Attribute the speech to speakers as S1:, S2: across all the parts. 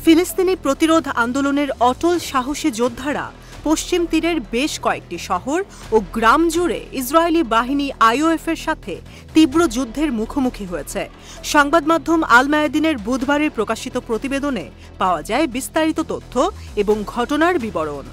S1: ফিলিস্তিনি প্রতিরোধ আন্দোলনের অটল সাহসী যোদ্ধারা পশ্চিম তীরের বেশ কয়েকটি শহর ও গ্রাম জুড়ে ইসরায়েলি বাহিনী আইওএফের সাথে তীব্র যুদ্ধের মুখোমুখি হয়েছে। সংবাদ মাধ্যম আল মায়াদিনের বুধবারের প্রকাশিত প্রতিবেদনে পাওয়া যায় বিস্তারিত তথ্য এবং ঘটনার বিবরণ।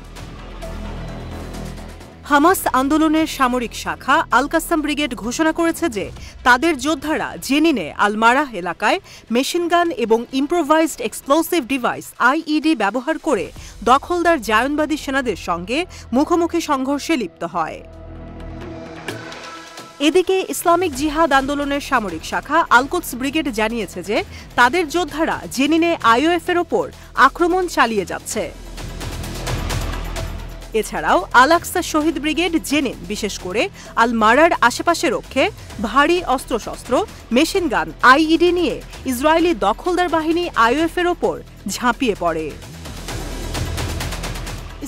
S1: হামাস আন্দোলনের সামরিক শাখা আল কাসাম ব্রিগেড ঘোষণা করেছে যে তাদের যোদ্ধারা জেনিনে আল মারাহ এলাকায় মেশিনগান এবং ইম্প্রোভাইজড এক্সপ্লোসিভ ডিভাইস আইইডি ব্যবহার করে দখলদার জায়নবাদী সেনাদের সঙ্গে মুখোমুখি সংঘর্ষে লিপ্ত হয়। এদিকে ইসলামিক জিহাদ আন্দোলনের সামরিক শাখা আল কুদস ব্রিগেড জানিয়েছে যে তাদের যোদ্ধারা জেনিনে আইওএফের ওপর আক্রমণ চালিয়ে যাচ্ছে। এছাড়াও আল আকসা শহীদ ব্রিগেড জেনিন বিশেষ করে আল মারার আশেপাশে রক্ষে ভারী অস্ত্রশস্ত্র মেশিনগান আইইডি নিয়ে ইসরায়েলি দখলদার বাহিনী আইওএফের ওপর ঝাঁপিয়ে পড়ে।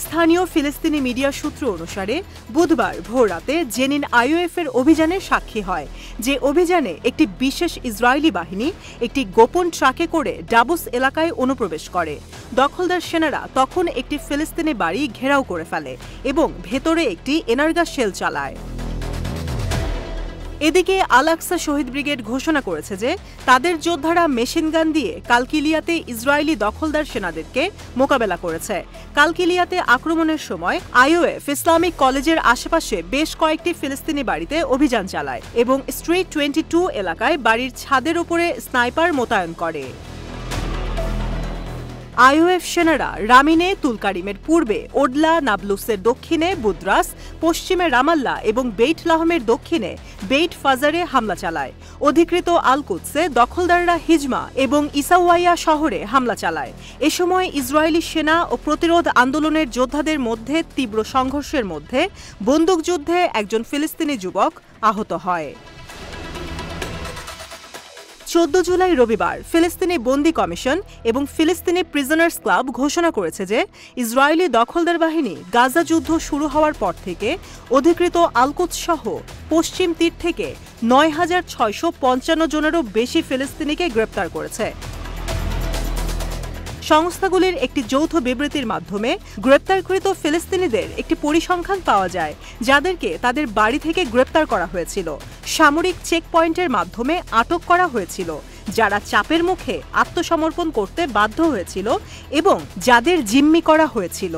S1: স্থানীয় ফিলিস্তিনি মিডিয়া সূত্র অনুসারে বুধবার ভোররাতে জেনিন আইওএফের অভিযানের সাক্ষী হয়, যে অভিযানে একটি বিশেষ ইসরায়েলি বাহিনী একটি গোপন ট্রাকে করে ডাবুস এলাকায় অনুপ্রবেশ করে। দখলদার সেনারা তখন একটি ফিলিস্তিনি বাড়ি ঘেরাও করে ফেলে এবং ভেতরে একটি এনার্গাস শেল চালায়। এদিকে আল আকসা শহীদ ব্রিগেড ঘোষণা করেছে যে তাদের যোদ্ধারা মেশিনগান দিয়ে কালকিলিয়াতে ইসরায়েলি দখলদার সেনাদেরকে মোকাবেলা করেছে। কালকিলিয়াতে আক্রমণের সময় আইওএফ ইসলামিক কলেজের আশেপাশে বেশ কয়েকটি ফিলিস্তিনি বাড়িতে অভিযান চালায় এবং স্ট্রিট 22 এলাকায় বাড়ির ছাদের উপরে স্নাইপার মোতায়েন করে। আইওএফ সেনারা রামিনে তুলকারিমের পূর্বে ওডলা নাবলুসের দক্ষিণে বুদ্রাস, পশ্চিমে রামাল্লা এবং বেইট লাহমের দক্ষিণে বেইট ফাজারে হামলা চালায়। অধিকৃত আল কুদসে দখলদাররা হিজমা এবং ইসাওয়াইয়া শহরে হামলা চালায়। এ সময় ইসরায়েলি সেনা ও প্রতিরোধ আন্দোলনের যোদ্ধাদের মধ্যে তীব্র সংঘর্ষের মধ্যে বন্দুকযুদ্ধে একজন ফিলিস্তিনি যুবক আহত হয়। 14 জুলাই রবিবার ফিলিস্তিনি বন্দি কমিশন এবং ফিলিস্তিনি প্রিজনার্স ক্লাব ঘোষণা করেছে যে ইসরায়েলি দখলদার বাহিনী গাজা যুদ্ধ শুরু হওয়ার পর থেকে অধিকৃত আল কুদস সহ পশ্চিম তীর থেকে 9,655 জনেরও বেশি ফিলিস্তিনিকে গ্রেপ্তার করেছে। সংস্থাগুলির একটি যৌথ বিবৃতির মাধ্যমে গ্রেপ্তারকৃত ফিলিস্তিনিদের একটি পরিসংখ্যান পাওয়া যায়, যাদেরকে তাদের বাড়ি থেকে গ্রেপ্তার করা হয়েছিল, সামরিক চেকপয়েন্টের মাধ্যমে আটক করা হয়েছিল, যারা চাপের মুখে আত্মসমর্পণ করতে বাধ্য হয়েছিল এবং যাদের জিম্মি করা হয়েছিল।